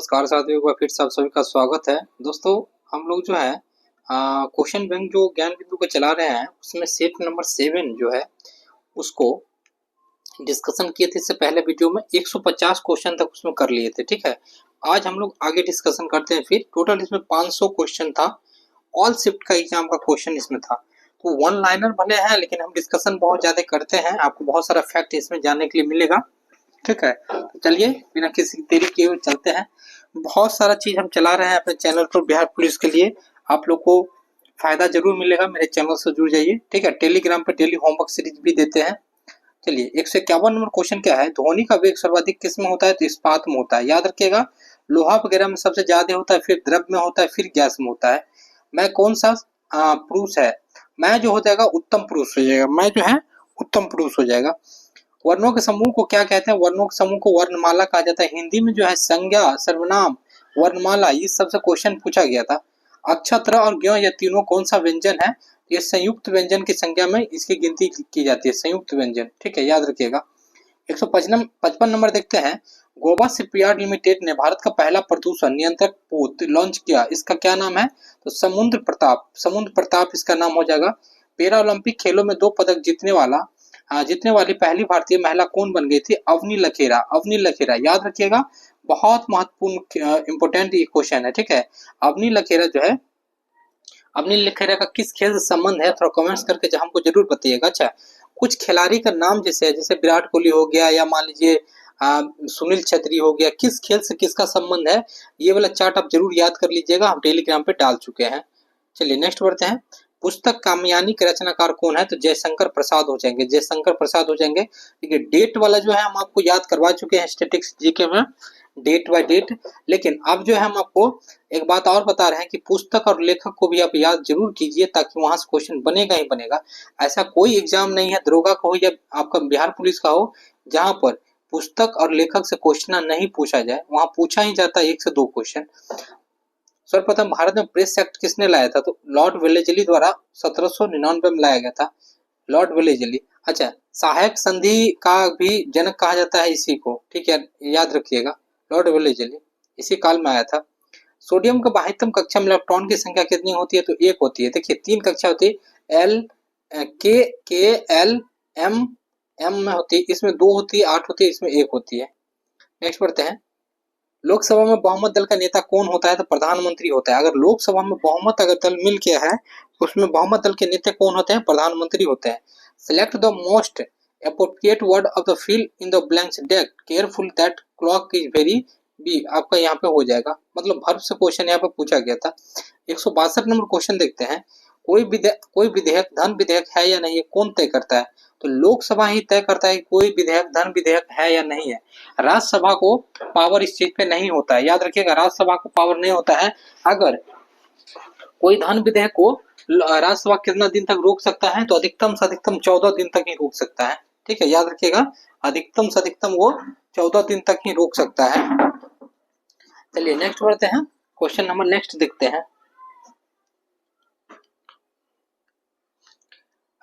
नमस्कार साथियों, एक बार फिर से आप सभी का स्वागत है। दोस्तों, हम लोग जो है क्वेश्चन बैंक जो ज्ञान बिंदु को चला रहे हैं, उसमें सेट नंबर 7 जो है उसको डिस्कशन किए थे। इससे पहले वीडियो में 150 क्वेश्चन तक उसमें कर लिए थे। ठीक है, आज हम लोग आगे डिस्कशन करते हैं। फिर टोटल इसमें 500 क्वेश्चन था। ऑल शिफ्ट का एग्जाम का क्वेश्चन इसमें था। तो वन लाइनर भले हैं, लेकिन हम डिस्कशन बहुत ज्यादा करते हैं। आपको बहुत सारा फैक्ट इसमें जानने के लिए मिलेगा। ठीक है, तो चलिए बिना किसी देरी किए हुए चलते हैं। बहुत सारा चीज हम चला रहे हैं अपने चैनल पर बिहार पुलिस के लिए। आप लोग को फायदा जरूर मिलेगा, मेरे चैनल से जुड़ जाइए। ठीक है, टेलीग्राम पे डेली होमवर्क सीरीज भी देते हैं। चलिए, 151 नंबर क्वेश्चन क्या है? ध्वनि का वेग सर्वाधिक किस में होता है? तो इस्पात में होता है। याद रखिएगा, लोहा वगैरह में सबसे ज्यादा होता है, फिर द्रव में होता है, फिर गैस में होता है। मैं कौन सा पुरुष है? मैं जो हो जाएगा उत्तम पुरुष हो जाएगा। मैं जो है उत्तम पुरुष हो जाएगा। वर्णों के समूह को क्या कहते हैं? वर्णों के समूह को वर्णमाला कहा जाता है। हिंदी में जो है संज्ञा, सर्वनाम, वर्णमाला, ये सबसे क्वेश्चन पूछा गया था। अक्षत्र और ज्ञ ये तीनों कौन सा व्यंजन है? ये संयुक्त व्यंजन की संख्या में इसकी गिनती की जाती है, संयुक्त व्यंजन। ठीक है, याद रखिएगा। 155 नंबर देखते हैं। गोवा शिपयार्ड लिमिटेड ने भारत का पहला प्रदूषण नियंत्रक पोत लॉन्च किया। इसका क्या नाम है? तो समुद्र प्रताप। समुद्र प्रताप इसका नाम हो जाएगा। पैरा ओलंपिक खेलों में 2 पदक जीतने वाली पहली भारतीय महिला कौन बन गई थी? अवनी लखेरा। अवनी लखेरा, याद रखिएगा, बहुत महत्वपूर्ण इंपोर्टेंट ये क्वेश्चन है। ठीक है, अवनी लखेरा जो है, अवनी लखेरा का किस खेल से संबंध है? थोड़ा कमेंट्स करके हमको जरूर बताइएगा। अच्छा, कुछ खिलाड़ी का नाम जैसे है, जैसे विराट कोहली हो गया, या मान लीजिए सुनील छेत्री हो गया, किस खेल से किसका संबंध है? ये वाला चार्ट आप जरूर याद कर लीजिएगा, हम टेलीग्राम पे डाल चुके हैं। चलिए नेक्स्ट बढ़ते हैं। पुस्तक कामयानी के रचनाकार कौन है? तो जयशंकर प्रसाद हो जाएंगे। जयशंकर प्रसाद हो जाएंगे। ठीक है, डेट वाला जो है हम आपको याद करवा चुके हैं स्टैटिस्टिक्स जीके में, डेट बाय डेट। लेकिन अब जो है हम आपको एक बात और बता रहे हैं कि पुस्तक और लेखक को भी आप याद जरूर कीजिए, ताकि वहां से क्वेश्चन बनेगा ही बनेगा। ऐसा कोई एग्जाम नहीं है, दरोगा का हो या आपका बिहार पुलिस का हो, जहां पर पुस्तक और लेखक से क्वेश्चन नहीं पूछा जाए। वहां पूछा ही जाता है 1 से 2 क्वेश्चन। सर्वप्रथम भारत में प्रेस एक्ट किसने लाया था? तो लॉर्ड वेलेजली द्वारा 1799 में लाया गया था, लॉर्ड वेलेजली। अच्छा, सहायक संधि का भी जनक कहा जाता है इसी को। ठीक है, याद रखिएगा, लॉर्ड वेलेजली इसी काल में आया था। सोडियम का 22वीं कक्षा में इलेक्ट्रॉन की संख्या कितनी होती है? तो 1 होती है। देखिए 3 कक्षा होती है, एल के एल एम एम में होती है, इसमें 2 होती है, 8 होती है, इसमें 1 होती है। नेक्स्ट पढ़ते हैं। लोकसभा में बहुमत दल का नेता कौन होता है? तो प्रधानमंत्री होता है। अगर लोकसभा में बहुमत अगर दल मिल गया है, उसमें बहुमत दल के नेता कौन होते हैं? प्रधानमंत्री होते हैं। Select the most appropriate word of the fill in the blanks deck careful that clock is very B आपका यहाँ पे हो जाएगा। मतलब भर्व से क्वेश्चन यहाँ पे पूछा गया था। 162 नंबर क्वेश्चन देखते हैं। कोई विधेयक धन विधेयक है या नहीं है, कौन तय करता है? तो लोकसभा ही तय करता है कि कोई विधेयक धन विधेयक है या नहीं है। राज्यसभा को पावर इस चीज पे नहीं होता है। याद रखिएगा, राज्यसभा को पावर नहीं होता है। अगर कोई धन विधेयक को राज्यसभा कितना दिन तक रोक सकता है? तो अधिकतम से अधिकतम 14 दिन तक ही रोक सकता है। ठीक है, याद रखिएगा, अधिकतम से अधिकतम वो 14 दिन तक ही रोक सकता है। चलिए नेक्स्ट बढ़ते हैं। क्वेश्चन नंबर नेक्स्ट देखते हैं।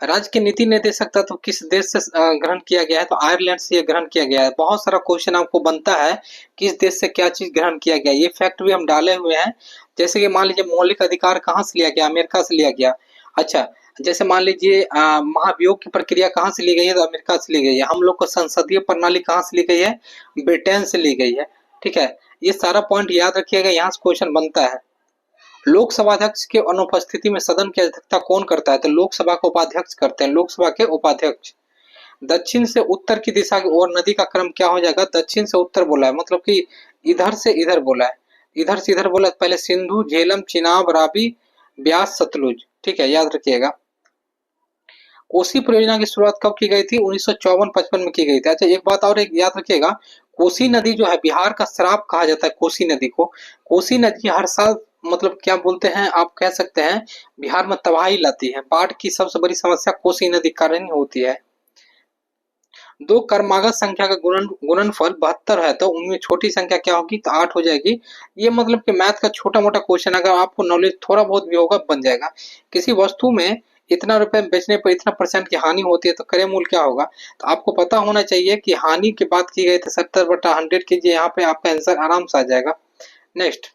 राज्य की नीति निर्देशक तत्व किस देश से ग्रहण किया गया है? तो आयरलैंड से ग्रहण किया गया है। बहुत सारा क्वेश्चन आपको बनता है किस देश से क्या चीज ग्रहण किया गया, ये फैक्ट भी हम डाले हुए हैं। जैसे कि मान लीजिए मौलिक अधिकार कहाँ से लिया गया? अमेरिका से लिया गया। अच्छा, जैसे मान लीजिए महाभियोग की प्रक्रिया कहाँ से ली गई है? तो अमेरिका से ली गई है। हम लोग को संसदीय प्रणाली कहाँ से ली गई है? ब्रिटेन से ली गई है। ठीक है, ये सारा पॉइंट याद रखिएगा, यहाँ से क्वेश्चन बनता है। लोकसभा अध्यक्ष के अनुपस्थिति में सदन की अध्यक्षता कौन करता है? तो लोकसभा के उपाध्यक्ष करते हैं, लोकसभा के उपाध्यक्ष। दक्षिण से उत्तर की दिशा की ओर नदी का क्रम क्या हो जाएगा? दक्षिण से उत्तर बोला है, मतलब कि इधर से इधर बोला है, इधर से इधर बोला है। पहले सिंधु, झेलम, चिनाब, रावी, ब्यास, सतलुज। ठीक है, याद रखिएगा। कोसी परियोजना की शुरुआत कब की गई थी? 1954-55 में की गई थी। अच्छा, एक बात और एक याद रखिएगा, कोसी नदी जो है बिहार का श्राप कहा जाता है। कोसी नदी को, कोसी नदी हर साल मतलब क्या बोलते हैं, आप कह सकते हैं बिहार में तबाही लाती है। बाढ़ की सबसे बड़ी समस्या कोसी नदी कारण ही होती है। 2 क्रमागत संख्या का गुणनफल 72 है, तो उनमें छोटी संख्या क्या होगी? तो 8 हो जाएगी। ये मतलब कि मैथ का छोटा मोटा क्वेश्चन, अगर आपको नॉलेज थोड़ा बहुत भी होगा बन जाएगा। किसी वस्तु में इतना रुपए बेचने पर इतना % की हानि होती है, तो क्रय मूल्य क्या होगा? तो आपको पता होना चाहिए कि हानि की बात की गई तो 70/100 कीजिए, यहाँ पे आपका आंसर आराम से आ जाएगा। नेक्स्ट,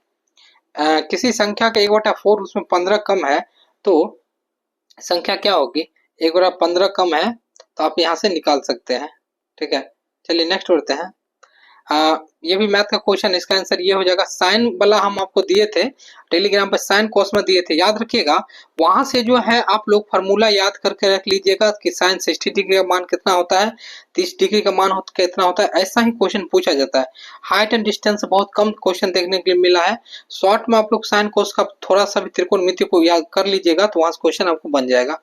किसी संख्या का 1/4 उसमें 15 कम है तो संख्या क्या होगी? 1/15 कम है तो आप यहाँ से निकाल सकते हैं। ठीक है, चलिए नेक्स्ट बढ़ते हैं। ये भी मैथ का क्वेश्चन, इसका आंसर ये हो जाएगा। साइन वाला हम आपको दिए थे टेलीग्राम पर, साइन कोस में दिए थे, याद रखिएगा। वहां से जो है आप लोग फार्मूला याद करके रख लीजिएगा कि साइन 60 डिग्री का मान कितना होता है, 30 डिग्री का मान कितना होता है। ऐसा ही क्वेश्चन पूछा जाता है। हाइट एंड डिस्टेंस बहुत कम क्वेश्चन देखने के लिए मिला है। शॉर्ट में आप लोग साइन कोस का थोड़ा सा भी त्रिकोणमिति को याद कर लीजिएगा तो वहां से क्वेश्चन आपको बन जाएगा।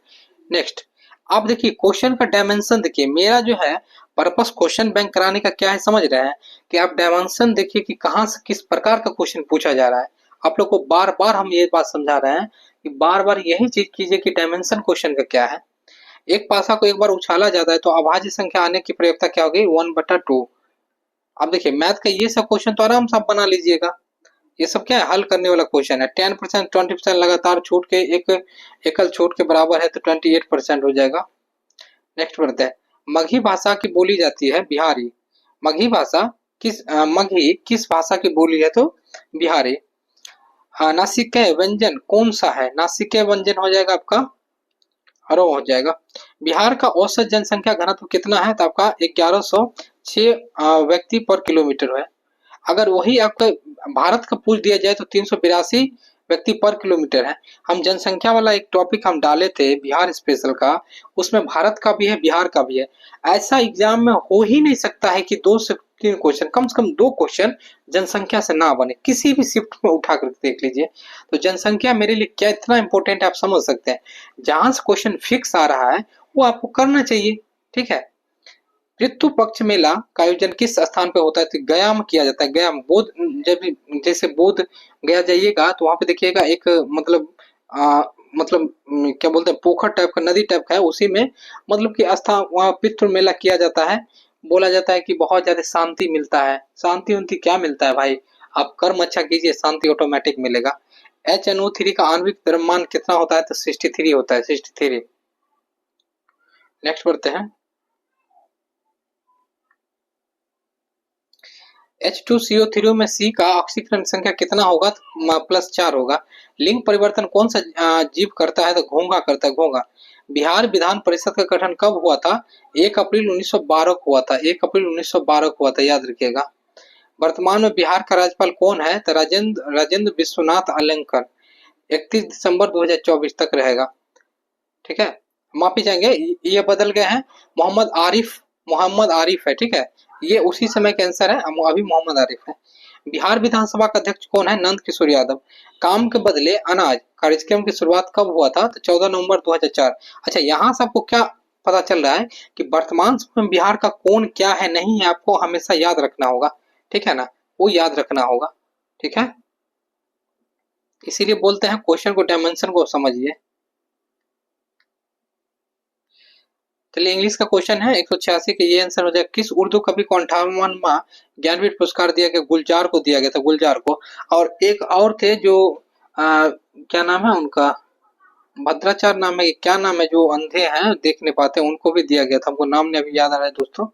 नेक्स्ट, आप देखिए क्वेश्चन का डायमेंशन देखिए। मेरा जो है पर्पस क्वेश्चन बैंक कराने का क्या है समझ रहे हैं कि आप डायमेंशन देखिए कि कहां से किस प्रकार का क्वेश्चन पूछा जा रहा है। आप लोग को बार बार हम ये बात समझा रहे हैं कि बार बार यही चीज कीजिए कि डायमेंशन क्वेश्चन का क्या है। एक पासा को एक बार उछाला जाता है तो अभाज्य संख्या आने की प्रयोगता क्या होगी? 1/2। अब देखिए मैथ का ये सब क्वेश्चन तो आराम से आप बना लीजिएगा। ये सब क्या है? हल करने वाला क्वेश्चन है। 10% 20% लगातार छूट के एक एकल छूट के बराबर है तो 28% हो जाएगा। नेक्स्ट बढ़ते हैं। मगही भाषा की बोली जाती है बिहारी। मगही भाषा मगही किस भाषा की बोली है? तो बिहारी। हाँ, नासिकेय व्यंजन कौन सा है? नासिकेय व्यंजन हो जाएगा आपका हरो हो जाएगा। बिहार का औसत जनसंख्या घनत्व कितना है? तो आपका 1106 व्यक्ति पर किलोमीटर है। अगर वही आपका भारत का पूछ दिया जाए तो 382 व्यक्ति पर किलोमीटर है। हम जनसंख्या वाला एक टॉपिक हम डाले थे बिहार स्पेशल का, उसमें भारत का भी है बिहार का भी है। ऐसा एग्जाम में हो ही नहीं सकता है कि 2 से 3 क्वेश्चन, कम से कम 2 क्वेश्चन जनसंख्या से ना बने। किसी भी शिफ्ट में उठा कर देख लीजिए। तो जनसंख्या मेरे लिए क्या इतना इंपॉर्टेंट है आप समझ सकते हैं। जहां से क्वेश्चन फिक्स आ रहा है वो आपको करना चाहिए। ठीक है। ऋतु पक्ष मेला का आयोजन किस स्थान पे होता है? तो गया में किया जाता है। गया में बोध, जब जैसे बोध गया जाइएगा तो वहां पे देखिएगा एक क्या बोलते हैं, पोखर टाइप का, नदी टाइप का है, उसी में मतलब कि आस्था वहाँ पितृ मेला किया जाता है। बोला जाता है कि बहुत ज्यादा शांति मिलता है। शांति उनती क्या मिलता है भाई? आप कर्म अच्छा कीजिए, शांति ऑटोमेटिक मिलेगा। HNO3 का आणविक द्रव्यमान कितना होता है? तो 63 होता है, 63। नेक्स्ट बढ़ते हैं। H2CO3 में C का ऑक्सीकरण संख्या कितना होगा? +4 होगा। लिंग परिवर्तन कौन सा जीव करता है? तो घोंघा करता है, घोंघा। बिहार विधान परिषद का गठन कब हुआ था? 1 अप्रैल 1912 को हुआ था। 1 अप्रैल 1912 को हुआ था, याद रखिएगा। वर्तमान में बिहार का राज्यपाल कौन है? तो राजेंद्र विश्वनाथ अलंकर। 31 दिसंबर 2024 तक रहेगा। ठीक है, माफी चाहेंगे, ये बदल गए हैं। मोहम्मद आरिफ है। ठीक है, ये उसी समय का आंसर है, अभी मोहम्मद आरिफ है। बिहार विधानसभा का अध्यक्ष कौन है? नंद किशोर यादव। काम के बदले अनाज कार्यक्रम की शुरुआत कब हुआ था? तो 14 नवंबर 2004। अच्छा, यहाँ से आपको क्या पता चल रहा है कि वर्तमान समय में बिहार का कौन क्या है नहीं है, आपको हमेशा याद रखना होगा। ठीक है ना, वो याद रखना होगा। ठीक है, इसीलिए बोलते हैं क्वेश्चन को, डायमेंशन को समझिए। चलिए इंग्लिश का क्वेश्चन है 186 के, ये आंसर हो जाएगा। किस उर्दू कवि को 58वां ज्ञानपीठ पुरस्कार दिया गया? गुलजार को दिया गया था, गुलजार को। और एक और थे जो क्या नाम है उनका, भद्राचार्य नाम है, क्या नाम है, जो अंधे हैं देख नहीं पाते, उनको भी दिया गया था। हमको नाम नहीं अभी याद आ रहा है दोस्तों।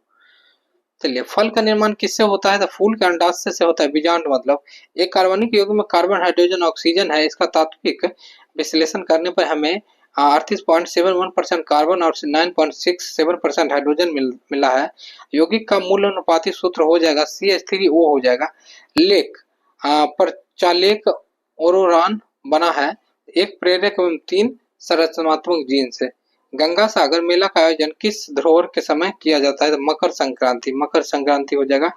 चलिए, फल का निर्माण किससे होता है? तो फूल के अंडाशय से होता है। बीजांड मतलब एक कार्बनिक यौगिक में कार्बन, हाइड्रोजन, ऑक्सीजन है। इसका तात्विक विश्लेषण करने पर हमें 38.71% कार्बन और 9.67% हाइड्रोजन मिला है। यौगिक का मूल अनुपाती सूत्र हो जाएगा CH3O हो जाएगा। लेख पर चालेक ओरोरान बना है, एक प्रेरक एवं 3 संरचनात्मक जीन से। गंगा सागर मेला का आयोजन किस धरोहर के समय किया जाता है? तो मकर संक्रांति, मकर संक्रांति हो जाएगा।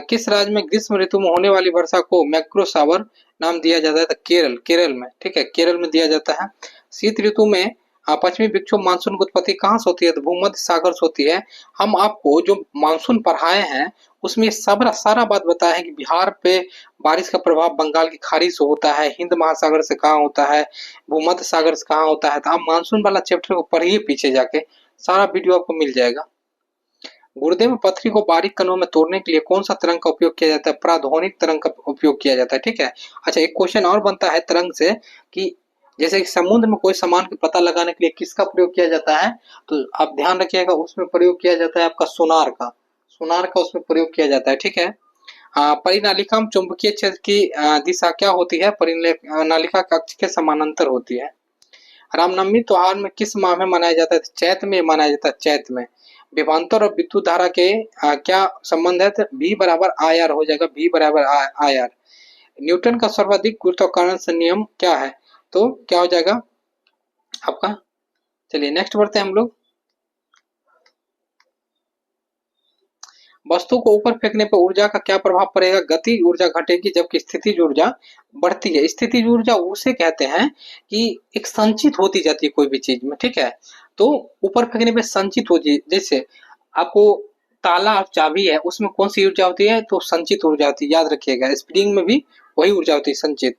किस राज्य में ग्रीष्म ऋतु में होने वाली वर्षा को मैक्रो सावर नाम दिया जाता है? तो केरल, केरल में। ठीक है, केरल में दिया जाता है। शीत ऋतु में पश्चिमी विक्षोभ मानसून की उत्पत्ति कहाँ से होती है? तो भूमध्य सागर से होती है। हम आपको जो मानसून पढ़ाए हैं उसमें सारा बात बताया है कि बिहार पे बारिश का प्रभाव बंगाल की खाड़ी से होता है, हिंद महासागर से कहाँ होता है, भूमध्य सागर से कहाँ होता है। तो आप मानसून वाला चैप्टर को पढ़िए पीछे जाके, सारा वीडियो आपको मिल जाएगा। गुर्दे में पथरी को बारीक कणों में तोड़ने के लिए कौन सा तरंग का उपयोग किया जाता है? प्राध्वनिक तरंग का उपयोग किया जाता है। ठीक है। अच्छा, एक क्वेश्चन और बनता है तरंग से कि जैसे कि समुद्र में कोई सामान का पता लगाने के लिए किसका प्रयोग किया जाता है? तो आप ध्यान रखिएगा, उसमें प्रयोग किया जाता है आपका सोनार का, सोनार का उसमें प्रयोग किया जाता है। ठीक है। परिनालिका में चुंबकीय क्षेत्र की दिशा क्या होती है? परिनालिका कक्ष के समानांतर होती है। रामनवमी त्योहार में किस माह में मनाया जाता है? चैत में मनाया जाता है, चैत में। विभवांतर और विद्युत धारा के क्या संबंध है? तो V बराबर IR हो जाएगा, V बराबर IR। न्यूटन का सर्वाधिक गुरुत्वाकर्षण नियम क्या है? तो क्या हो जाएगा आपका? चलिए नेक्स्ट बढ़ते हैं हम लोग। वस्तु को ऊपर फेंकने पर ऊर्जा का क्या प्रभाव पड़ेगा? गति ऊर्जा घटेगी जबकि स्थितिज ऊर्जा बढ़ती है। स्थितिज ऊर्जा उसे कहते हैं कि एक संचित होती जाती है कोई भी चीज में, ठीक है। तो ऊपर फेंकने पे संचित होती, जैसे आपको ताला और चाबी है उसमें कौन सी ऊर्जा होती है? तो संचित ऊर्जा होती है, याद रखिएगा। स्प्रिंग में भी वही ऊर्जा होती है, संचित।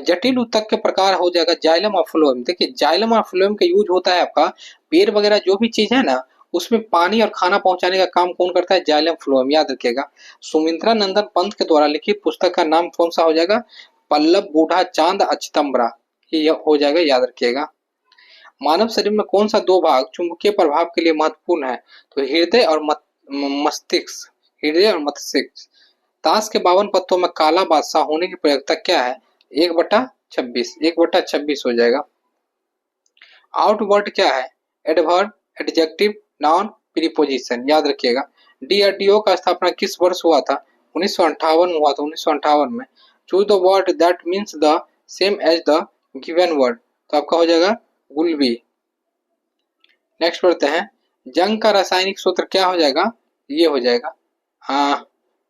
जटिल ऊतक के प्रकार हो जाएगा जाइलम और फ्लोएम। देखिए जाइलम और फ्लोएम का यूज होता है आपका पेड़ वगैरह जो भी चीज है ना उसमें पानी और खाना पहुंचाने का काम कौन करता है? जाइलम फ्लोएम, याद रखिएगा। सुमित्रा नंदन पंत के द्वारा लिखित पुस्तक का नाम कौन सा हो जाएगा? पल्लव बूढ़ा चांद अचतंबरा, ये हो जाएगा, याद रखिएगा। मानव शरीर में कौन सा दो भाग चुंबकीय प्रभाव के लिए महत्वपूर्ण है? तो हृदय और मस्तिष्क, हृदय और मस्तिष्क। ताश के 52 पत्तों में काला बादशाह होने की प्रयोजकता क्या है? 1/26, 1/26 हो जाएगा। आउटवर्ड क्या है? एडवर्ब, एडजेक्टिव, नाउन, प्रीपोजिशन, याद रखिएगा। DRDO का स्थापना किस वर्ष हुआ था? 1958 हुआ था, 1958 में। Choose the word that means the same as the given word, तो आपका हो जाएगा विल बी। नेक्स्ट पढ़ते हैं। जंग का रासायनिक सूत्र क्या हो जाएगा? ये हो जाएगा।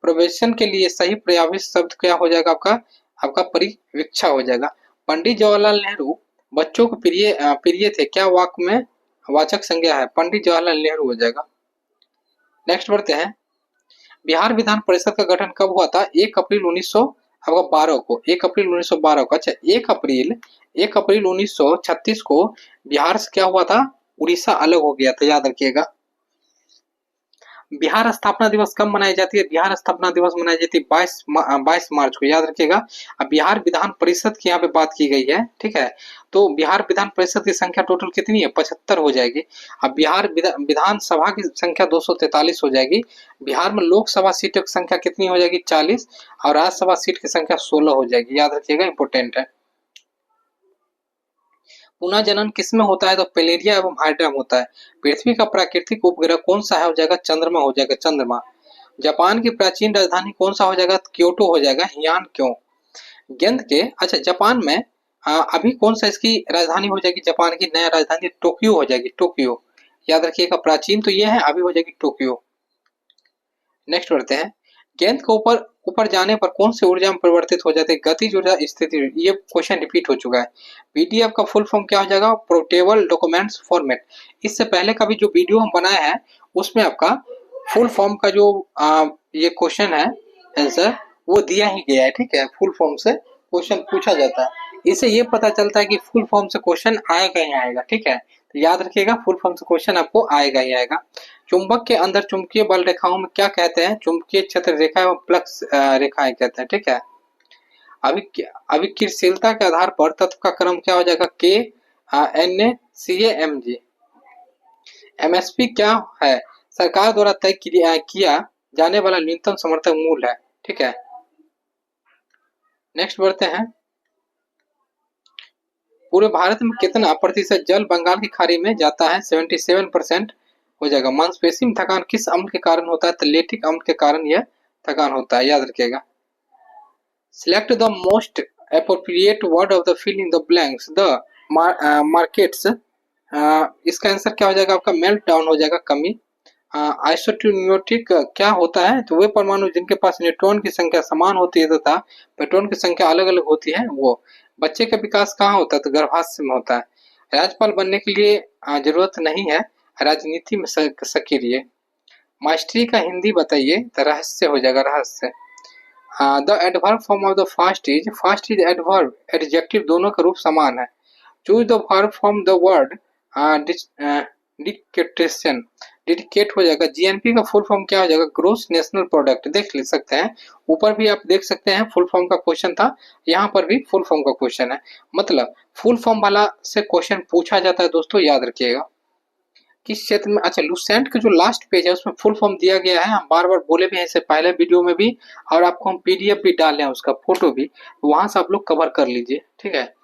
प्रोबेशन के लिए सही पर्यायवाची शब्द क्या हो जाएगा आपका? आपका परिवीक्षा हो जाएगा। पंडित जवाहरलाल नेहरू बच्चों को प्रिय थे, क्या वाक्य में वाचक संज्ञा है? पंडित जवाहरलाल नेहरू हो जाएगा। नेक्स्ट बढ़ते हैं। बिहार विधान परिषद का गठन कब हुआ था? 1 अप्रैल 1912 को, 1 अप्रैल 1912 को। अच्छा 1 अप्रैल 1936 को बिहार से क्या हुआ था? उड़ीसा अलग हो गया था, याद रखिएगा। बिहार स्थापना दिवस कब मनाई जाती है? बिहार स्थापना दिवस मनाई जाती है 22 मार्च को, याद रखिएगा। अब बिहार विधान परिषद की यहाँ पे बात की गई है, ठीक है। तो बिहार विधान परिषद की संख्या टोटल कितनी है? 75 हो जाएगी। अब बिहार विधानसभा की संख्या 243 हो जाएगी। बिहार में लोकसभा सीटों की संख्या कितनी हो जाएगी? 40, और राज्यसभा सीट की संख्या 16 हो जाएगी, याद रखिएगा, इंपोर्टेंट है। पुनः जनन किसमें होता है? तो प्लेरिया एवं हाइड्रा में होता है। पृथ्वी का प्राकृतिक उपग्रह कौन सा है? हो जाएगा चंद्रमा, हो जाएगा चंद्रमा। जापान की प्राचीन राजधानी कौन सा हो जाएगा? क्योटो हो जाएगा, हियान क्यों। गेंद के, अच्छा जापान में अभी कौन सा इसकी राजधानी हो जाएगी? जापान की नया राजधानी टोक्यो हो जाएगी, टोक्यो, याद रखिएगा। प्राचीन तो ये है, अभी हो जाएगी टोक्यो। नेक्स्ट बढ़ते हैं। गेंद को ऊपर ऊपर जाने पर कौन सी ऊर्जा में परिवर्तित हो जाती है? गतिज ऊर्जा, स्थिति। ये क्वेश्चन रिपीट हो चुका है। पीडीएफ का फुल फॉर्म क्या हो जाएगा? Portable documents format. इससे पहले का भी जो वीडियो हम बनाया है उसमें आपका फुल फॉर्म का जो ये क्वेश्चन है आंसर वो दिया ही गया है, ठीक है। फुल फॉर्म से क्वेश्चन पूछा जाता है, इससे ये पता चलता है कि फुल फॉर्म से क्वेश्चन आएगा ही आएगा, ठीक है। तो याद रखिएगा फुल फॉर्म से क्वेश्चन आपको आएगा ही आएगा। चुंबक के अंदर चुंबकीय बल रेखाओं में क्या कहते हैं? चुंबकीय क्षेत्र रेखा एवं फ्लक्स रेखाएं कहते हैं, ठीक है। अभिक्रियाशीलता के आधार पर तत्व का क्रम क्या हो जाएगा? KNaCaMg। MSP क्या है? सरकार द्वारा तय किया जाने वाला न्यूनतम समर्थन मूल्य है, ठीक है। नेक्स्ट बढ़ते हैं। पूरे भारत में कितना प्रतिशत जल बंगाल की खाड़ी में जाता है? 77% हो जाएगा। मांसपेशी में थकान किस अम्ल के कारण होता है? तो लैक्टिक अम्ल के कारण यह थकान होता है, याद रखिएगा। Select the most appropriate word of the fill in the blanks the markets. इसका आंसर क्या हो जाएगा आपका? मेल्ट डाउन हो जाएगा, कमी। आइसोट्यूनियोटिक क्या होता है? तो वे परमाणु जिनके पास न्यूट्रॉन की संख्या समान होती है तथा प्रोटॉन की संख्या अलग अलग होती है वो। बच्चे का विकास कहाँ होता है? तो गर्भाशय में होता है। राज्यपाल बनने के लिए जरूरत नहीं है राजनीति में सक्रिय। मास्टरी का हिंदी बताइए, तो रहस्य हो जाएगा, रहस्य। The adverb form of the fast is adverb adjective दोनों का रूप समान है। Choose the verb from the word dedication, dedicate हो जाएगा। जीएनपी का फुल फॉर्म क्या हो जाएगा? Gross national product. देख ले सकते हैं, ऊपर भी आप देख सकते हैं फुल फॉर्म का क्वेश्चन था, यहाँ पर भी फुल फॉर्म का क्वेश्चन है। मतलब फुल फॉर्म वाला से क्वेश्चन पूछा जाता है दोस्तों, याद रखिएगा। किस क्षेत्र में, अच्छा लुसेंट का जो लास्ट पेज है उसमें फुल फॉर्म दिया गया है, हम बार बार बोले भी हैं इससे पहले वीडियो में भी, और आपको हम पीडीएफ भी डाले हैं उसका फोटो भी, वहां से आप लोग कवर कर लीजिए, ठीक है।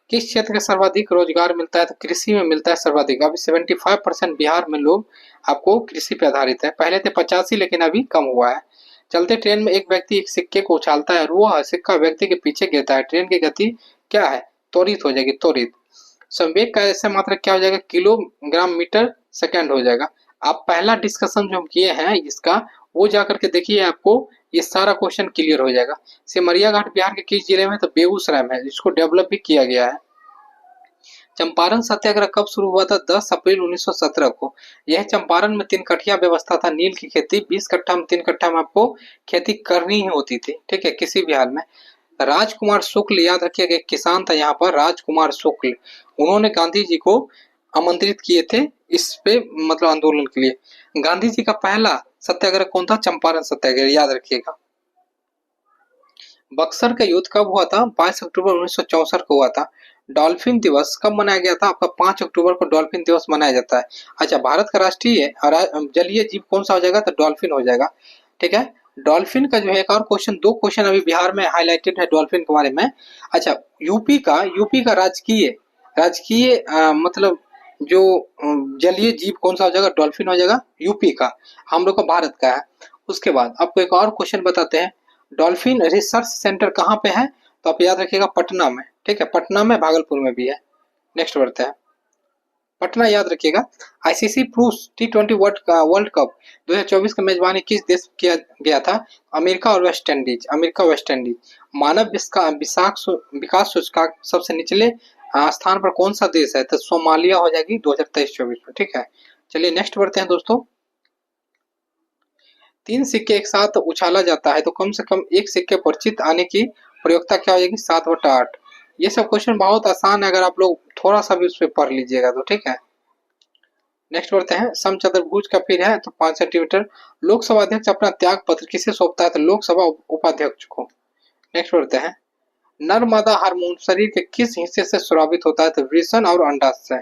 किस क्षेत्र में सर्वाधिक रोजगार मिलता है, तो कृषि में मिलता है सर्वाधिक। अभी 75% बिहार में लोग आपको कृषि पे आधारित है, पहले थे 85 लेकिन अभी कम हुआ है। चलते ट्रेन में एक व्यक्ति एक सिक्के को उछालता है और वह सिक्का व्यक्ति के पीछे गिरता है, ट्रेन की गति क्या है, त्वरित हो जाएगी, त्वरित। संवेग का ऐसे मात्रक क्या हो जाएगा, किलोग्राम मीटर सेकंड हो जाएगा। आप पहला डिस्कशन जो हम किए हैं इसका, वो जाकर के देखिए, आपको ये सारा क्वेश्चन क्लियर हो जाएगा। सिमरिया घाट बिहार के किस जिले में, तो बेगूसराय में, जिसको डेवलप भी किया गया है। चंपारण सत्याग्रह कब शुरू हुआ था, 10 अप्रैल 1917 को। यह चंपारण में 3 कट्ठिया व्यवस्था था, नील की खेती 20 कट्ठा में 3 कट्ठा में आपको खेती करनी ही होती थी, ठीक है, किसी भी हाल में। राजकुमार शुक्ल, याद रखिएगा, एक किसान था यहाँ पर, राजकुमार शुक्ल, उन्होंने गांधी जी को आमंत्रित किए थे इस पे, मतलब आंदोलन के लिए। गांधी जी का पहला सत्याग्रह कौन था, चंपारण सत्याग्रह, याद रखिएगा। बक्सर का युद्ध कब हुआ था, 22 अक्टूबर 1964 को हुआ था। डॉल्फिन दिवस कब मनाया गया था, आपका 5 अक्टूबर को डॉल्फिन दिवस मनाया जाता है। अच्छा, भारत का राष्ट्रीय जलीय जीव कौन सा हो जाएगा, तो डॉल्फिन हो जाएगा, ठीक है। डॉल्फिन का जो है एक और क्वेश्चन, 2 क्वेश्चन अभी बिहार में हाईलाइटेड है डॉल्फिन के बारे में। अच्छा, यूपी का राजकीय राजकीय मतलब जो जलीय जीव कौन सा हो जाएगा, डॉल्फिन हो जाएगा, यूपी का, हम लोग का भारत का है। उसके बाद आपको एक और क्वेश्चन बताते हैं, डॉल्फिन रिसर्च सेंटर कहाँ पे है, तो आप याद रखिएगा पटना में, ठीक है, पटना में, भागलपुर में भी है। नेक्स्ट बढ़ते हैं, पटना याद रखिएगा। आईसीसी पुरुष टी20 वर्ल्ड कप 2024 की मेजबानी किस देश किया गया था, अमेरिका और West Indies, America West Indies. मानव विकास सूचकांक सबसे निचले स्थान पर कौन सा देश है, तो सोमालिया हो जाएगी 2023-24 में, ठीक है। चलिए नेक्स्ट बढ़ते हैं दोस्तों। 3 सिक्के एक साथ उछाला जाता है तो कम से कम एक सिक्के पर चित आने की प्रयोगता क्या हो जाएगी, 7/8। ये सब क्वेश्चन बहुत आसान है, अगर आप लोग थोड़ा सा भी उस पर पढ़ लीजिएगा तो, ठीक है। नेक्स्ट बढ़ते हैं, समचतुर्भुज का फिर है तो 5 सेंटीमीटर। लोकसभा अध्यक्ष अपना त्याग पत्र किसे सौंपता है, तो लोकसभा उपाध्यक्ष को। नेक्स्ट बढ़ते हैं, नर मादा हार्मोन शरीर के किस हिस्से से स्रावित होता है, तो वृषण और अंडाशय से।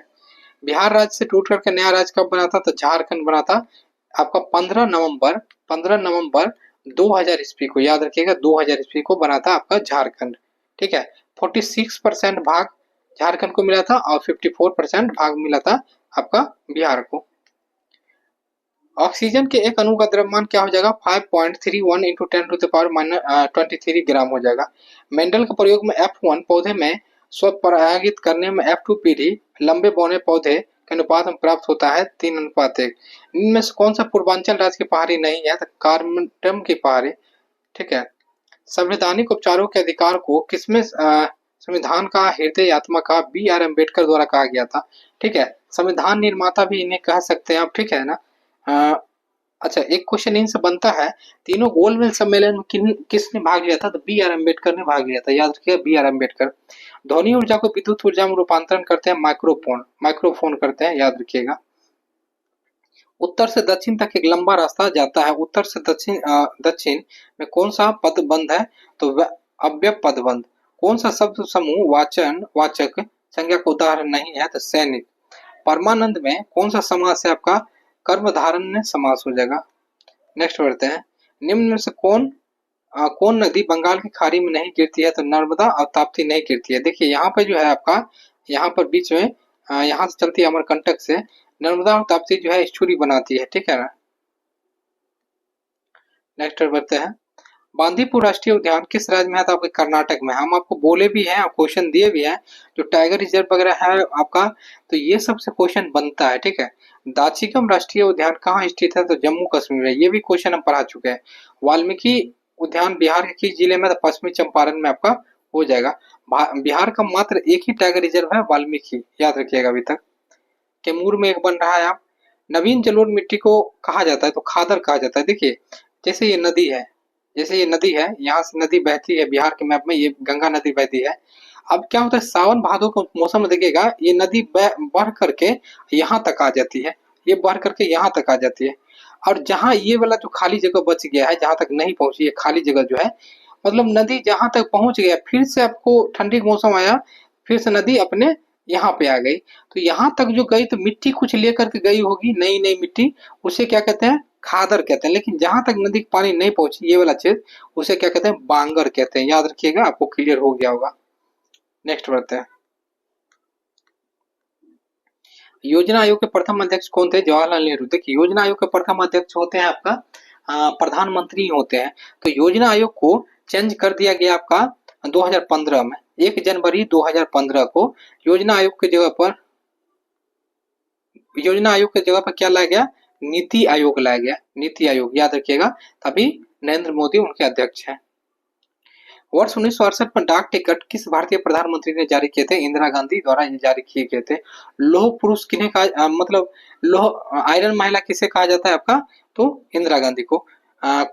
बिहार राज्य से टूट करके नया राज्य कब बना था, तो झारखंड बना था आपका 15 नवंबर 2000 ईस्वी को, याद रखिएगा 2000 ईस्वी को बना था आपका झारखंड, ठीक है। 46% भाग झारखंड को मिला था और 54% भाग मिला था आपका बिहार को। ऑक्सीजन के एक अणु का द्रव्यमान क्या हो जाएगा, 5.31 इंटू 10⁻23 ग्राम हो जाएगा। मेंडल के प्रयोग में F1 पौधे में स्वपरागित करने में F2 पीढ़ी लंबे बौने पौधे के अनुपात में प्राप्त होता है 3:1। इनमें से कौन सा पूर्वांचल राज्य की पहाड़ी नहीं है, तो कार्बन की पहाड़ी, ठीक है। संवैधानिक उपचारों के अधिकार को किसमें संविधान का हृदय आत्मा का B.R. अम्बेडकर द्वारा कहा गया था, ठीक है। संविधान निर्माता भी इन्हें कह सकते हैं आप, ठीक है ना। अच्छा, एक क्वेश्चन इनसे बनता है, तीनों गोलमेज सम्मेलन में किसने भाग लिया था, तो B.R. अम्बेडकर ने भाग लिया था, याद रखिएगा B.R. अम्बेडकर। ध्वनि ऊर्जा को विद्युत ऊर्जा में रूपांतरण करते हैं माइक्रोफोन करते हैं, याद रखिएगा। उत्तर से दक्षिण तक एक लंबा रास्ता जाता है, उत्तर से दक्षिण में कौन सा पदबंध है, तो अव्यय पदबंध। कौन सा शब्द समूह वाचक संज्ञा का उदाहरण नहीं है, तो सैनिक। परमानंद में कौन सा समास है, आपका कर्मधारय समास हो जाएगा। नेक्स्ट बढ़ते हैं, निम्न में से कौन नदी बंगाल की खाड़ी में नहीं गिरती है, तो नर्मदा और ताप्ती नहीं गिरती है। देखिए यहाँ पे जो है आपका, यहाँ पर बीच में यहाँ से चलती है अमरकंटक से, नर्मदा और ताप्ती जो है एस्चुरी बनाती है, ठीक है ना। नेक्स्ट बढ़ते हैं, बांदीपुर राष्ट्रीय उद्यान किस राज्य में है, तो आपके कर्नाटक में। हम आपको बोले भी हैं और क्वेश्चन दिए भी हैं, जो टाइगर रिजर्व वगैरह है आपका, तो ये सबसे क्वेश्चन बनता है, ठीक है। दाचिकम राष्ट्रीय उद्यान कहाँ स्थित है, तो जम्मू कश्मीर में, ये भी क्वेश्चन हम पढ़ा चुके हैं। वाल्मीकि उद्यान बिहार के किस जिले में, तो पश्चिमी चंपारण में आपका हो जाएगा। बिहार का मात्र एक ही टाइगर रिजर्व है, वाल्मीकि, याद रखिएगा अभी तक। कैमूर में एक बन रहा है आप, नवीन जलोढ़ मिट्टी को कहा जाता है, तो खादर कहा जाता है। देखिए जैसे ये नदी है, यहाँ से नदी बहती है बिहार के मैप में, ये गंगा नदी बहती है। अब क्या होता है, सावन भादो के मौसम में देखिएगा ये नदी बढ़ करके यहाँ तक आ जाती है, ये बढ़ करके यहाँ तक आ जाती है। और जहाँ ये वाला जो खाली जगह बच गया है, जहाँ तक नहीं पहुंची है खाली जगह जो है, मतलब नदी जहाँ तक पहुंच गया, फिर से आपको ठंडी का मौसम आया, फिर से नदी अपने यहाँ पे आ गई, तो यहाँ तक जो गई तो मिट्टी कुछ लेकर के गई होगी, नई नई मिट्टी, उसे क्या कहते हैं, खादर कहते हैं। लेकिन जहां तक नदी का पानी नहीं पहुंची, ये वाला चीज, उसे क्या कहते हैं, बांगर कहते हैं। याद रखिएगा, आपको क्लियर हो गया होगा। नेक्स्ट बढ़ते हैं। योजना आयोग के प्रथम अध्यक्ष कौन थे? जवाहरलाल नेहरू। देखिए, योजना आयोग के प्रथम अध्यक्ष होते हैं आपका प्रधानमंत्री होते हैं। तो योजना आयोग को चेंज कर दिया गया आपका 2015 में, 1 जनवरी 2015 को योजना आयोग की जगह पर, योजना आयोग की जगह पर क्या लाया गया? नीति आयोग लाया गया, नीति आयोग, याद रखिएगा। तभी नरेंद्र मोदी उनके अध्यक्ष हैं। वर्ष 1968 में डाक टिकट किस भारतीय प्रधानमंत्री ने जारी किए थे? इंदिरा गांधी द्वारा ये जारी किए गए थे। लौह पुरुष किन्हें कहा, मतलब लौह आयरन महिला किसे कहा जाता है आपका? तो इंदिरा गांधी को।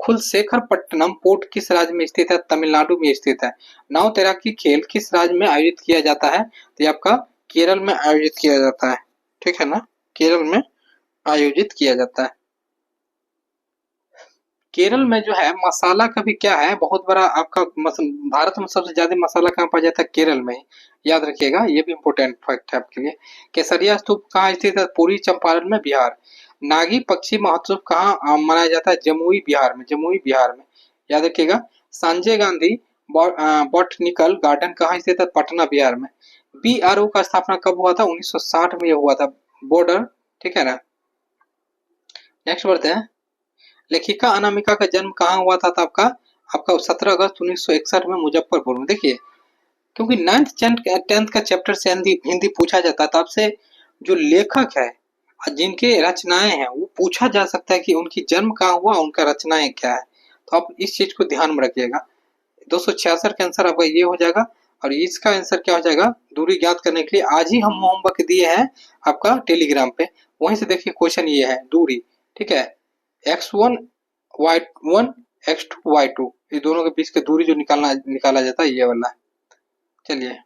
कुलशेखरपट्टनम पोर्ट किस राज्य में स्थित है? तमिलनाडु में स्थित है। नाव तैराकी खेल किस राज्य में आयोजित किया जाता है? तो ये आपका केरल में आयोजित किया जाता है, ठीक है ना, केरल में आयोजित किया जाता है। केरल में जो है मसाला का भी क्या है, बहुत बड़ा आपका भारत में सबसे ज्यादा मसाला कहाँ पाया जाता है? केरल में। याद रखिएगा, ये भी इम्पोर्टेंट फैक्ट है आपके लिए। केसरिया स्तूप कहाँ स्थित है? पूर्वी चंपारण में, बिहार। नागी पक्षी महोत्सव कहाँ मनाया जाता है? जमुई बिहार में, जमुई बिहार में। याद रखिएगा। संजय गांधी बॉटनिकल गार्डन कहाँ स्थित है? पटना बिहार में। BRO का स्थापना कब हुआ था? 1960 में ये हुआ था, बॉर्डर, ठीक है ना। नेक्स्ट बढ़ते हैं। लेखिका अनामिका का जन्म कहाँ हुआ था? आपका आपका 17 अगस्त 1961 में मुजफ्फरपुर में। देखिए, क्योंकि 9th 10th का चैप्टर से हिंदी पूछा जाता है, तब से जो लेखक है और जिनके रचनाएं हैं वो पूछा जा सकता है कि उनकी जन्म कहाँ हुआ, उनका रचनाएं क्या है। तो आप इस चीज को ध्यान में रखिएगा। 266 का आंसर आपका ये हो जाएगा। और इसका आंसर क्या हो जाएगा? दूरी ज्ञात करने के लिए आज ही हम होमवर्क दिए हैं आपका टेलीग्राम पे, वहीं से देखिए क्वेश्चन ये है, दूरी, ठीक है। x1 y1 x2 y2, ये दोनों के बीच की दूरी जो निकाला जाता है, ये वाला। चलिए,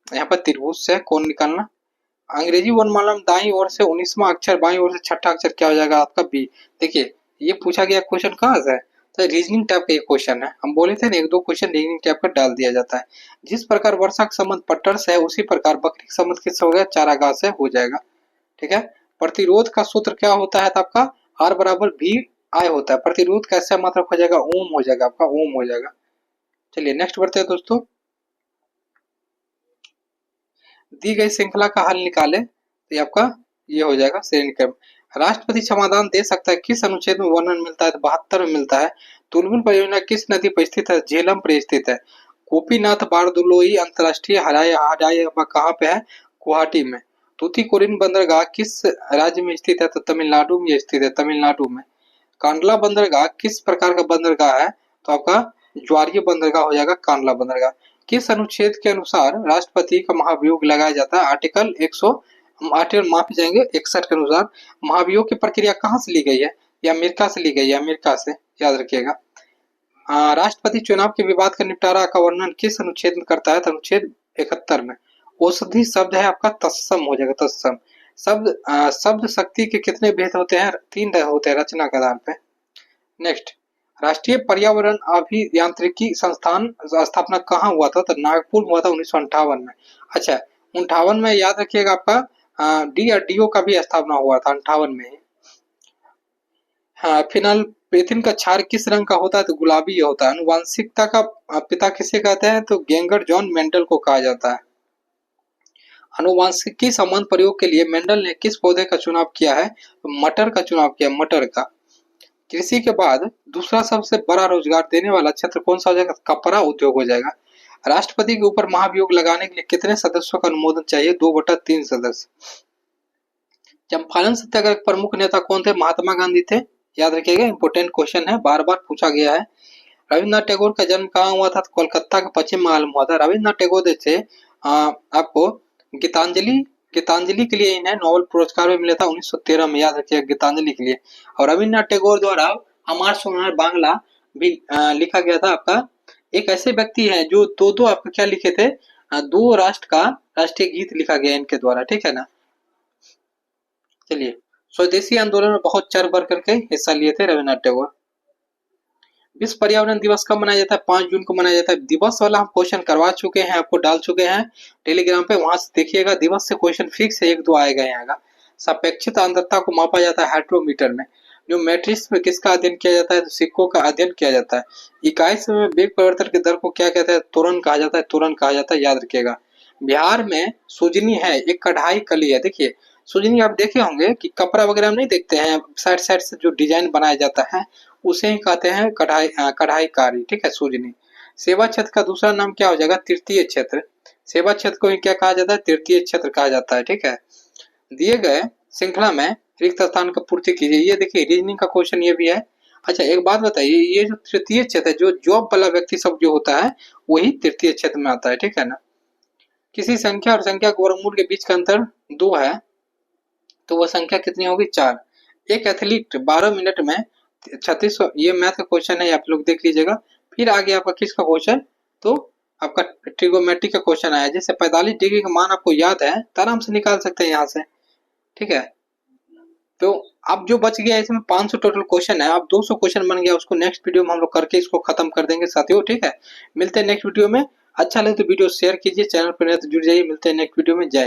यहाँ पर त्रिभुज से कौन निकालना? अंग्रेजी वर्णमाला में दाईं ओर से 19वां अक्षर, बाईं ओर से छठा अक्षर क्या हो जाएगा आपका? बी। देखिए, ये पूछा गया क्वेश्चन कहाँ से है? तो रीजनिंग टाइप का ये क्वेश्चन है। हम बोले थे ना, 1-2 क्वेश्चन रीजनिंग टाइप का डाल दिया जाता है। जिस प्रकार वर्षा का संबंध पट्टर से है, उसी प्रकार बकरी का संबंध किससे हो गया? चारागाह से हो जाएगा, ठीक है। प्रतिरोध का सूत्र क्या होता है? तो आपका R बराबर V I होता है। प्रतिरोध कैसे मात्रक हो जाएगा? ओम हो जाएगा, आपका ओम हो जाएगा। चलिए नेक्स्ट बढ़ते हैं दोस्तों। दी गई श्रृंखला का हल निकाले, तो ये आपका ये हो जाएगा श्रेणी क्रम। राष्ट्रपति क्षमादान दे सकता है किस अनुच्छेद में वर्णन मिलता है? तो 72 में मिलता है। तुलबुल परियोजना किस नदी पर स्थित है? झेलम पर स्थित है। गोपीनाथ बारदुलोई अंतरराष्ट्रीय हवाई कहाँ पे है? गुवाहाटी में। तूतीकोरिन बंदरगाह किस राज्य में स्थित है? तो तमिलनाडु में स्थित है, तमिलनाडु में। कांडला बंदरगाह किस प्रकार का बंदरगाह है? तो आपका ज्वारीय बंदरगाह हो जाएगा कांडला बंदरगाह। किस अनुच्छेद के अनुसार राष्ट्रपति का महाभियोग लगाया जाता है? आर्टिकल माफ जाएंगे 61 के अनुसार। महाभियोग की प्रक्रिया कहाँ से ली गई है? या अमेरिका से ली गई है, अमेरिका से, याद रखिएगा। राष्ट्रपति चुनाव के विवाद का निपटारा का वर्णन किस अनुच्छेद में करता है? तो अनुच्छेद 71 में। औषधि शब्द है आपका तत्सम हो जाएगा, तत्सम। शब्द शक्ति के कितने भेद होते हैं? 3 होते हैं रचना के आधार पे। नेक्स्ट, राष्ट्रीय पर्यावरण अभियांत्रिकी संस्थान स्थापना कहाँ हुआ था? तो नागपुर हुआ था 1958 में। अच्छा, 58 में याद रखिएगा आपका DRDO का भी स्थापना हुआ था 58 में। हाँ, फिनाइलपेथिन का क्षार किस रंग का होता है? तो गुलाबी होता है। आनुवांशिकता का पिता किसे कहते हैं? तो गेंगर जॉन मेंडल को कहा जाता है। आनुवांशिकी संबंध प्रयोग के लिए मेंडल ने किस पौधे का चुनाव किया है? तो मटर का चुनाव किया, मटर का। कृषि के बाद दूसरा सबसे बड़ा रोजगार देने वाला क्षेत्र कौन सा हो जाएगा? कपड़ा उद्योग हो जाएगा। राष्ट्रपति के ऊपर महाभियोग लगाने के लिए कितने सदस्यों का अनुमोदन चाहिए? 2/3 सदस्य। चंपारण सत्याग्रह के प्रमुख नेता कौन थे? महात्मा गांधी थे, याद रखिएगा, इंपोर्टेंट क्वेश्चन है, बार बार पूछा गया है। रविन्द्रनाथ टैगोर का जन्म कहाँ हुआ था? कोलकाता के पश्चिम बंगाल में हुआ था। रविन्द्रनाथ टैगोर थे आपको गीतांजलि के लिए इन्हें नोबेल पुरस्कार भी मिला था 1913 में, याद रखिएगा, गीतांजलि के लिए। और रविन्द्रनाथ टैगोर द्वारा हमार सोनार बांग्ला भी लिखा गया था। आपका एक ऐसे व्यक्ति है जो दो आपका क्या लिखे थे? 2 राष्ट्र का राष्ट्रीय गीत लिखा गया इनके द्वारा, ठीक है ना। चलिए, स्वदेशी आंदोलन में बहुत चढ़ बढ़ करके हिस्सा लिए थे रविन्द्रनाथ टैगोर। विश्व पर्यावरण दिवस कब मनाया जाता है? 5 जून को मनाया जाता है। दिवस वाला हम क्वेश्चन करवा चुके हैं, आपको डाल चुके हैं टेलीग्राम पे, वहां से देखिएगा। दिवस से क्वेश्चन फिक्स है, 1-2 आएगा यहाँ का। सापेक्षिक आर्द्रता को मापा जाता है हाइड्रोमीटर में। जो मैट्रिक्स में किसका अध्ययन किया जाता है? तो सिक्कों का अध्ययन किया जाता है। इकाई समय वेग परिवर्तन के दर को क्या कहते हैं? त्वरण कहा जाता है, त्वरण कहा जाता है, याद रखिएगा। बिहार में सुजनी है, एक कढ़ाई कली है। देखिए सुजनी आप देखे होंगे कि कपड़ा वगैरह में नहीं देखते हैं, साइड साइड से जो डिजाइन बनाया जाता है उसे ही कहते हैं कढ़ाईकारी, ठीक है, सुजनी। सेवा क्षेत्र का दूसरा नाम क्या हो जाएगा? तृतीय क्षेत्र। सेवा क्षेत्र को ही क्या कहा जाता है? तृतीय क्षेत्र कहा जाता है, ठीक है। दिए गए श्रृंखला में रिक्त स्थान का पूर्ति कीजिए। ये देखिए रीजनिंग का क्वेश्चन ये भी है। अच्छा एक बात बताइए, ये जो तृतीय क्षेत्र है, जो जॉब वाला व्यक्ति सब जो होता है वही तृतीय क्षेत्र में आता है, ठीक है ना। किसी संख्या और संख्या के वर्गमूल के बीच का अंतर 2 है तो वह संख्या कितनी होगी? 4। एक एथलीट 12 मिनट में 3600, ये मैथ का क्वेश्चन है, आप लोग देख लीजिएगा। फिर आगे आपका किसका क्वेश्चन? तो आपका ट्रिगोमेट्री का क्वेश्चन आया, जैसे 45 डिग्री का मान आपको याद है तो आराम से निकाल सकते हैं यहाँ से, ठीक है। तो अब जो बच गया इसमें 500 टोटल क्वेश्चन है, अब 200 क्वेश्चन बन गया, उसको नेक्स्ट वीडियो में हम लोग करके इसको खत्म कर देंगे साथियों, ठीक है। मिलते हैं नेक्स्ट वीडियो में। अच्छा लगे तो वीडियो शेयर कीजिए, चैनल पर नए तो जुड़ जाइए। मिलते हैं नेक्स्ट वीडियो में। जय हिंद।